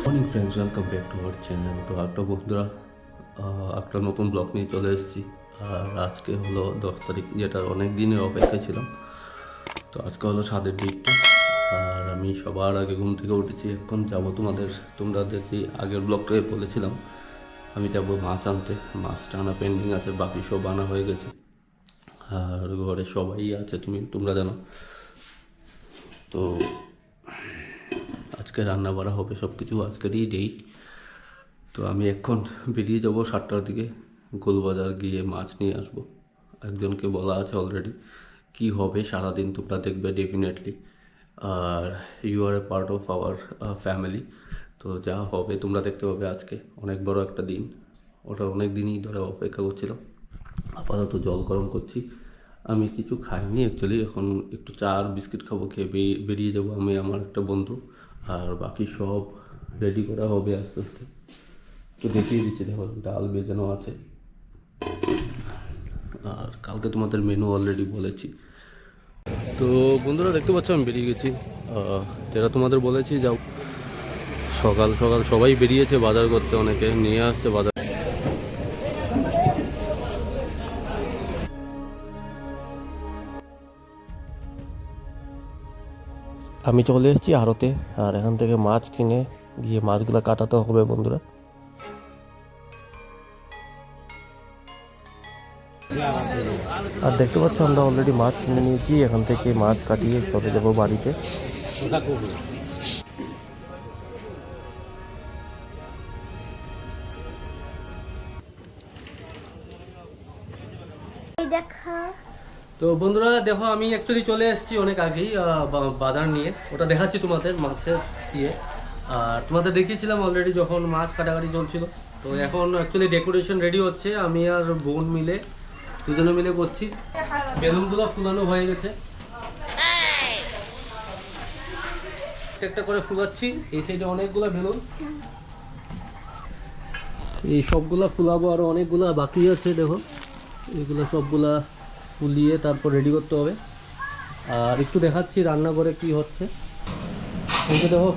Morning friends, welcome back to our channel. তো একটা বন্ধুরা একটা নতুন ব্লগ নিয়ে চলে এসেছি। আর আজকে হলো 10 তারিখ, যেটা অনেক দিনের অপেক্ষায় ছিলাম। তো আজকে হলো স্বাদের ডেটটা। আর আমি সবার আগে ঘুম থেকে উঠেছি। এখন যাবো তোমরা যে আগের ব্লগটায় বলেছিলাম আমি যাবো মাছ আনতে। মাছটা আনা পেন্ডিং আছে, বাকি সব আনা হয়ে গেছে। আর ঘরে সবাই আছে, তোমরা জানো। তো আজকে রান্না বাড়া হবে সব কিছু, আজকেরই ডেট। তো আমি এখন বেরিয়ে যাব 7টার দিকে, গোলবাজার গিয়ে মাছ নিয়ে আসব। একজনকে বলা আছে অলরেডি, কি হবে সারাদিন তোমরা দেখবে ডেফিনেটলি। আর you are a part of our family. তো যা হবে তোমরা দেখতে পাবে। আজকে অনেক বড় একটা দিন, ওটা অনেক দিনই ধরে অপেক্ষা করছিলাম। আপাতত জল গরম করছি। আমি কিছু খাইনি অ্যাকচুয়ালি, এখন একটু চা আর বিস্কিট খাবো, খেয়ে বেরিয়ে যাবো আমি, আমার একটা বন্ধু। আর বাকি সব রেডি করা হবে আস্তে আস্তে। তো দেখিয়ে দিচ্ছি, দেখো ডাল ভেজানো আছে। আর কালকে তোমাদের মেনু অলরেডি বলেছি। তো বন্ধুরা দেখতে পাচ্ছ আমি বেরিয়ে গেছি, যেটা তোমাদের বলেছি যাও। সকাল সকাল সবাই বেরিয়েছে বাজার করতে, অনেকে নিয়ে আসছে বাজার। আমি চলে এসেছি আড়তে, আর এখান থেকে মাছ কিনে গিয়ে মাছগুলো কাটাতে হবে বন্ধুরা। আর দেখতে পাচ্ছ আমরা অলরেডি মাছ কিনে নিয়েছি, এখান থেকে মাছ কাটিয়ে চলে যাব বাড়িতে। তো বন্ধুরা দেখো, আমি অ্যাকচুয়ালি চলে এসেছি অনেক আগেই বাজার নিয়ে, ওটা দেখাচ্ছি তোমাদের মাছের ইয়ে। আর তোমাদের দেখিয়েছিলাম অলরেডি যখন মাছ কাটাকাটি চলছিল। তো এখন অ্যাকচুয়ালি ডেকোরেশন রেডি হচ্ছে, আমি আর বোন মিলে দুজনে মিলে করছি। বেলুনগুলো ফুলানো হয়ে গেছে, একটা করে ফুলাচ্ছি। এই সাইডে অনেকগুলো বেলুন, এই সবগুলা ফুলাবো, আর অনেকগুলা বাকি আছে। দেখো এগুলো সবগুলা ফুলিয়ে তারপর রেডি করতে হবে। আর একটু দেখাচ্ছি রান্না করে কি হচ্ছে। এই যে দেখো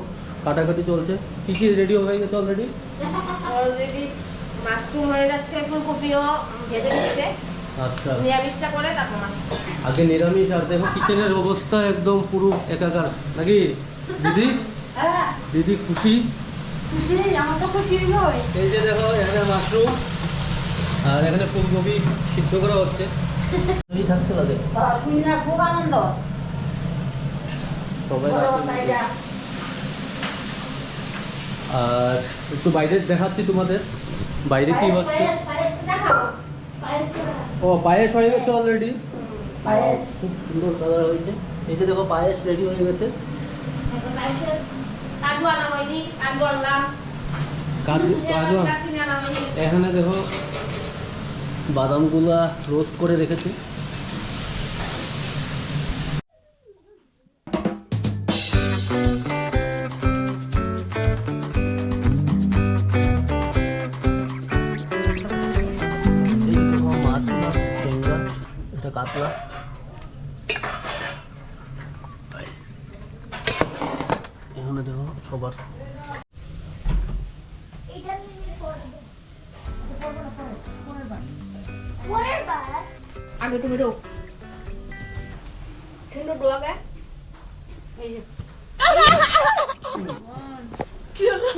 কাটাকাটি চলছে, কি কি রেডি হয়ে গেছে অলরেডি। মাশরুম হয়ে যাচ্ছে, ফুলকপিও ভেজে দিচ্ছে। আচ্ছা, নিরামিষটা করে তারপর মাছ আগে নিরামিষ। আর দেখো কিচেনের অবস্থা একদম পুরো একাকার নাকি দিদি? দিদি খুশি? আমার তো খুশি হয়। এই যে দেখো এখানে মাশরুম, আর এখানে ফুলকপি সিদ্ধ করা হচ্ছে। এই থাকতে লাগে খুব আনন্দ সবাই। আর একটু বাইরে দেখাচ্ছি তোমাদের, বাইরে কি হচ্ছে। ও পায়েস হয়ে গেছে অলরেডি, খুব সুন্দর কালার হয়েছে। এই যে দেখো পায়েস রেডি হয়ে গেছে। কাজু এখানে দেখো বাদামগুলা রোস্ট করে রেখেছি। কাতলা, এখানে দেখো সবার আগে টমেটো আগে এই যে কি হলো।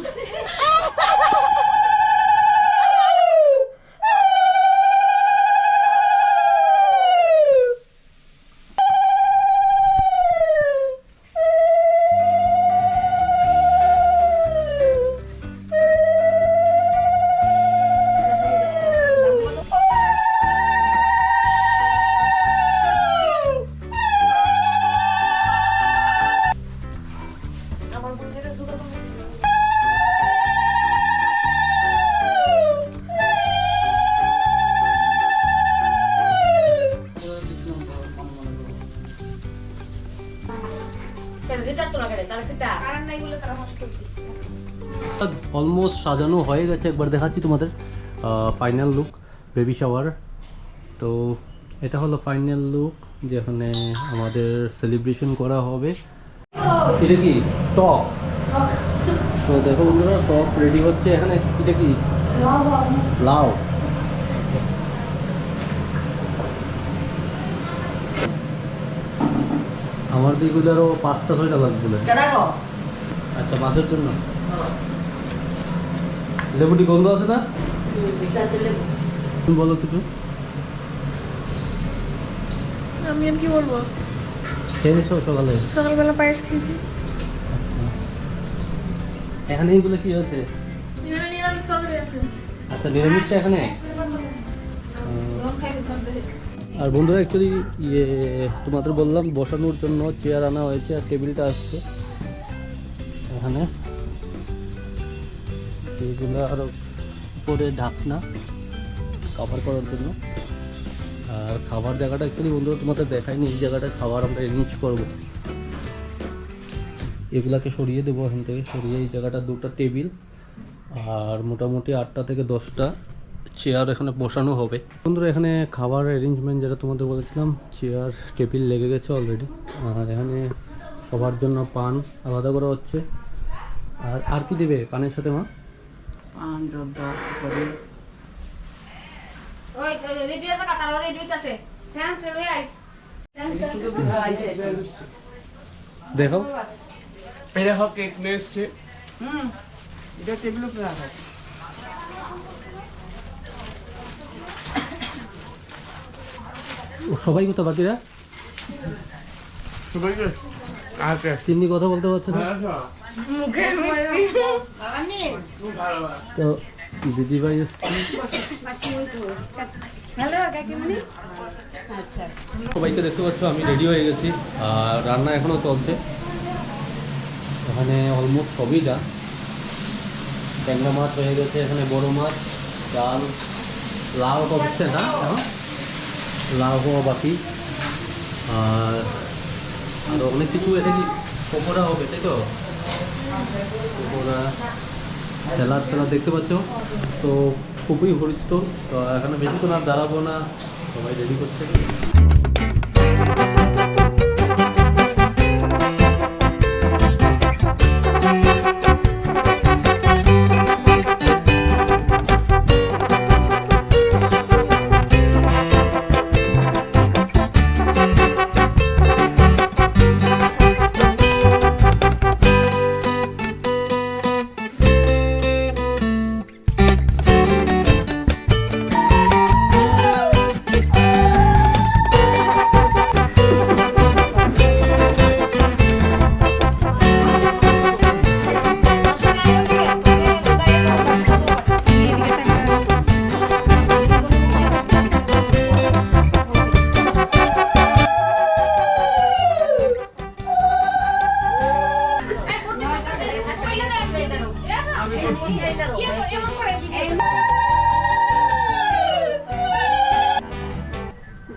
অলমোস্ট সাজানো হয়ে গেছে। একবার দেখাচ্ছি তোমাদের ফাইনাল লুক, বেবি শাওয়ার। তো এটা হলো ফাইনাল লুক, যেখানে আমাদের সেলিব্রেশন করা হবে। এটা কি টক? তো দেখো বন্ধুরা, টক রেডি হচ্ছে এখানে। এটা কি? লাউ। আমার দিকগুলো আরো 5টা-6টা লাগবে। আচ্ছা, মাছের জন্য লেবুটি গন্ধ আছে না? তুমি বলো কিছু। আমি আর কি বলবো, খেয়ে নিছো সকালে? সকালবেলা পায়েস খেয়েছি। এখানে এগুলো কি আছে? এখানে নিরামিষ তরকারি আছে। আচ্ছা, নিরামিষটা এখানে। আর বন্ধুরা, অ্যাকচুয়ালি তোমাদের বললাম বসানোর জন্য চেয়ার আনা হয়েছে আর টেবিলটা আসছে এখানে। এইগুলো আরও উপরে ঢাকনা কভার করার জন্য। আর খাবার জায়গাটা অ্যাকচুয়ালি বন্ধুরা তোমাদের দেখায়নি, এই জায়গাটা খাবার আমরা অ্যারেঞ্জ করবো। এগুলাকে সরিয়ে দেবো এখান থেকে, সরিয়ে এই জায়গাটা 2টা টেবিল আর মোটামুটি 8টা থেকে 10টা চেয়ার এখানে বসানো হবে। বন্ধুরা, এখানে খাবার অ্যারেঞ্জমেন্ট যেটা তোমাদের বলেছিলাম, চেয়ার টেবিল লেগে গেছে অলরেডি। আর এখানে সবার জন্য পান আলাদা করা হচ্ছে। আর কি দেবে পানের সাথে মা? পান জর্দা করে ওই রেডি আছে কাটার রেডি হইতাছে সেন্স রেডি আইস দেখো, এই দেখো কেক নিয়ে এসছে। এটা টেবিলের উপরে রাখো। সবাই তো বাকিরা সবাইকে আচ্ছা চিনি কথা বলতে পারছে না। মুখে তো দিদি ভাই এসছে, হ্যালো কাকিমণি। আচ্ছা সবাইকে দেখতে পাচ্ছ আমি রেডি হয়ে গেছি আর রান্না এখনো চলছে। এখানে অলমোস্ট সবই যা ট্যাংরা মাছ হয়ে গেছে, এখানে বড় মাছ, ডাল, লাউ হচ্ছে না এখন, লাউ হওয়া বাকি। আর আরও অনেক কিছু। এটা কি পকোড়া হবে তাই তো? পকোড়া, স্যালাড দেখতে পাচ্ছ। তো খুবই হরিষ্ঠ। তো এখানে বেশিক্ষণ আর দাঁড়াবো না, সবাই রেডি করছে।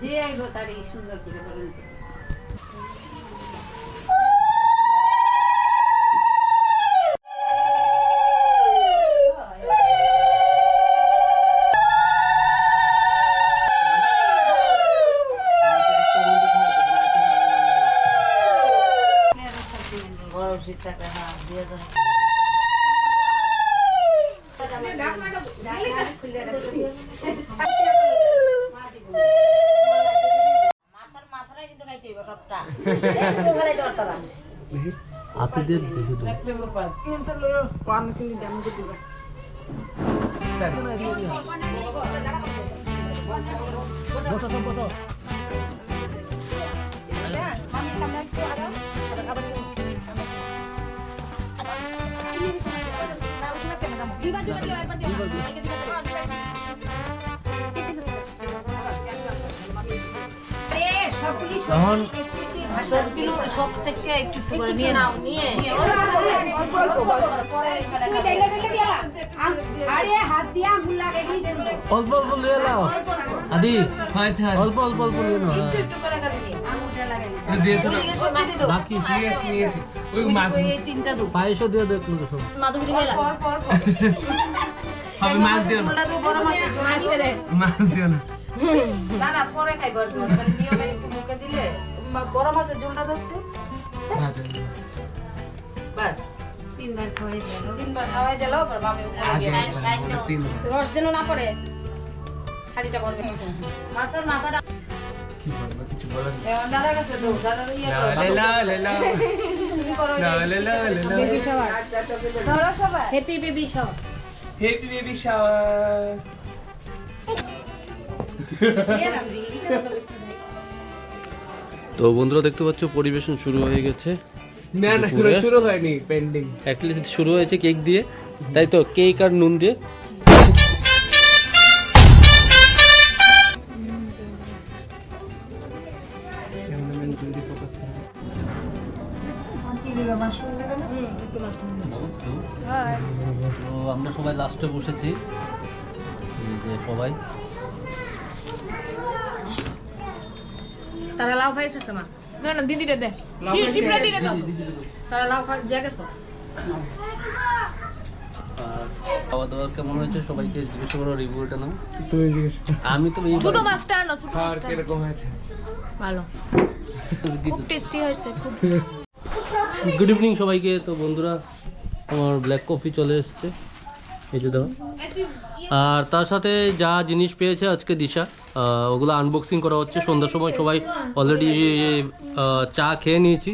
যে আইবো তার এই সুন্দর করে বলেন তো। বড় শীত থাকে, হ্যাঁ দিয়ে যান। মাছের মাথাটা কিন্তু খাইতে হইব সবটা। ভালো দেওয়ার তারা হাতে দিয়ে দেখে দেবো। কিন্তু লইও পান কিনে দাম করে দিবা। বসো সব বসো। এখন সবগুলো সব থেকে একটু করে নিয়ে নাও, নিয়ে আরে হাত দিয়া আঙুল লাগাই দিয়ে দেন। অল্প অল্প নিয়ে নাও আদি। অল্প অল্প অল্প নিয়ে নাও। আঙুলটা লাগাই দিয়েছো না? বাকি নিয়েছি ওই মাছ এই তিনটা দু পায়েসও দিয়ে দেখলো তো সব। মাধুরী গেলা আমি মাছ দিও না। মাছ রে মাছ দিও না। না না পরে খাইব আর কি নিয়মে একটু মুখে দিলে বড় মাছের ঝোলটা ধরতে আচ্ছা তিনবার খাওয়াইছি তিনবার খাওয়াই দিল আবার বাবা রস যেন না পড়ে শাড়িটা পরবে মাছের মাথাটা কি বলবো কিছু বলার নেই। দাদার কাছে দাও দাদার ইয়ে করো লা লা লা লা তুমি করো লা লা লা লা বেবি শাওয়ার ধরো সবাই happy baby shower happy baby shower. তো বন্ধুরা দেখতে পাচ্ছ পরিবেশন শুরু হয়ে গেছে। না না পুরো শুরু হয়নি পেন্ডিং। অ্যাটলিস্ট শুরু হয়েছে কেক দিয়ে, তাই তো? কেক আর নুন দিয়ে। তো আমরা সবাই লাস্টে বসেছি, এই যে সবাই। তারা লাউ খাইছ মা না না দিদিরে দে শিবরা দিরে দাও তারা লাউ খাই যা গেছো আর খাওয়া দাওয়া কেমন হয়েছে সবাইকে জিজ্ঞেস করো, রিভিউটা নাও। তুই জিজ্ঞেস কর। আমি তো ছোট মাছটা আনো ছোট খাওয়ার মাছটা কিরকম হয়েছে? ভালো খুব টেস্টি হয়েছে খুব গুড ইভিনিং সবাইকে। তো বন্ধুরা আমার ব্ল্যাক কফি চলে এসছে, এই যে দাও। আর তার সাথে যা জিনিস পেয়েছে আজকে দিশা, ওগুলো আনবক্সিং করা হচ্ছে। সন্ধ্যার সময় সবাই অলরেডি চা খেয়ে নিয়েছি।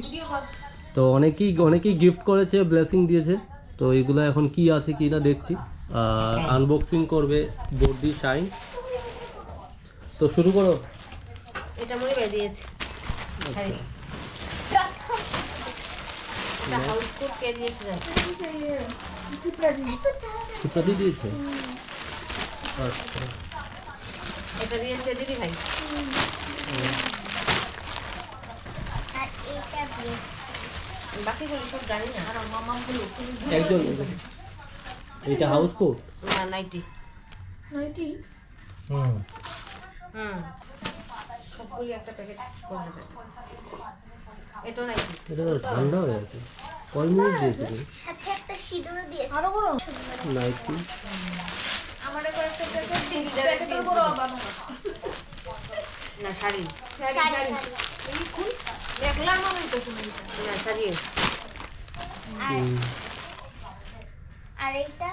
তো অনেকেই গিফট করেছে, ব্লেসিং দিয়েছে। তো এগুলো এখন কি আছে কি না দেখছি। আনবক্সিং করবে বর্দি শাইন। তো শুরু করো। এটা মনে বেয়ে দিয়েছে এটা হাউস কোট কে দিয়েছে জানো? সুপ্রাদি দিয়েছে। আচ্ছা, এটা দিয়েছে দিদি ভাই বাকিগুলো সব জানি না আর মামা গুলো একজন এইটা হাউস কোট। না নাইটি নাইটি হুম সবগুলি একটা প্যাকেট করা যায় এটা নাইটি এটা তো ঠান্ডা হয়ে আছে। কয় মিনিট দিয়েছে তুমি? সাথে একটা সিঁদুরও দিয়েছে। আরো বড় নাইটি আমারে কয়েকটা প্যাকেট দিদি প্যাকেট বড় বাবা না শাড়ি শাড়ি শাড়ি, শাড়ি শাড়ি। এই কোন দেখলাম আমি তো শুনি না শাড়ি আর এইটা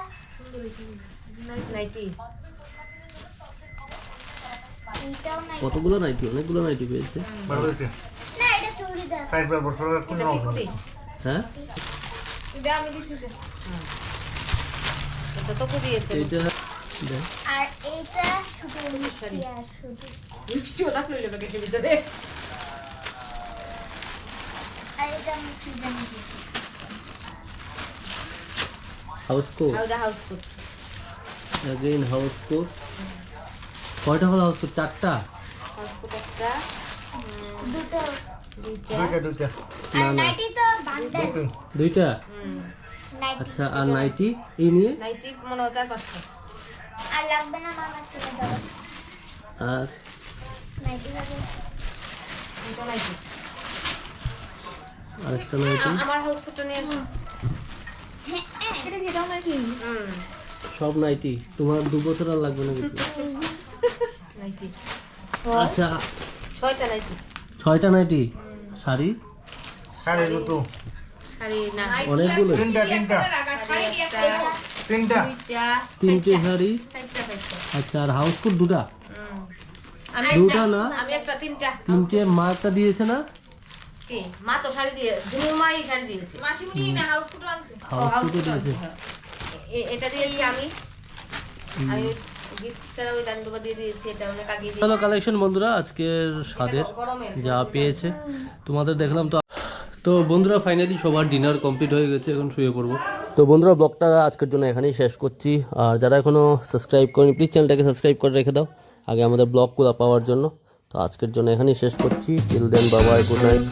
নাইটি এইটাও নাই। কতগুলো নাইটি? অনেকগুলো নাইটি পেয়েছে। না এটা চুড়িদার। এটা কি কুটি হ্যাঁ, এটা আমি দিছি এটা তো দিয়েছে এইটা দেখ। আর এইটা শুধু মিষ্টি আর শুধু। মিষ্টিও থাকলো এই প্যাকেটের ভিতরে আর এটা আমি কি জানি দিয়েছি। House coat, house coat again house coat. কয়টা হলো হাউস কোট? 4টা? হাউস কোট একটা দুটো। দুইটা না আর না, নাইটি তো বান্ডেল। 2টা। নাইটি আচ্ছা, আর নাইটি এই নিয়ে? নাইটি মনে হয় 4-5টা আর লাগবে না মামা কিনে দাও। আর নাইটি লাগে। এটা নাইটি আরেকটা নাইটি। আমার হাউস কোটটা নিয়ে আসো এটা কি দাও নাকি সব নাইটি। তোমার 2 বছর আর লাগবে না কিছু। নাইটি আচ্ছা, 6টা নাইটি 6টা নাইটি। শাড়ি শাড়ি না অনেকগুলো। শাড়ি কি একটা দুইটা 3টে শাড়ি। 4টা 5টা আচ্ছা, আর হাউস কোট 2টা? আমি 2টা না, আমি একটা 3টা 3টে। মাটা দিয়েছে না? কি মা তো শাড়ি দিয়ে দুনু মাই শাড়ি দিয়েছে মাসিমণি না হাউস কোট আনছে হাউস কোটও দিয়েছে। এটা দিয়েছি আমি গিফট ছাড়া ওই দান্দুবা দিয়ে দিয়েছি এটা অনেক আগে দিয়ে হ্যালো কালেকশন বন্ধুরা, আজকের স্বাদের গরমের যা পেয়েছে তোমাদের দেখলাম। তো বন্ধুরা ফাইনালি সবার ডিনার কমপ্লিট হয়ে গেছে, এখন শুয়ে পড়বো। তো বন্ধুরা ব্লগটা আজকের জন্য এখানেই শেষ করছি। আর যারা এখনও সাবস্ক্রাইব করেনি প্লিজ চ্যানেলটাকে সাবস্ক্রাইব করে রেখে দাও আগে আমাদের ব্লগগুলো পাওয়ার জন্য। তো আজকের জন্য এখানেই শেষ করছি। Till then, bye bye, good night.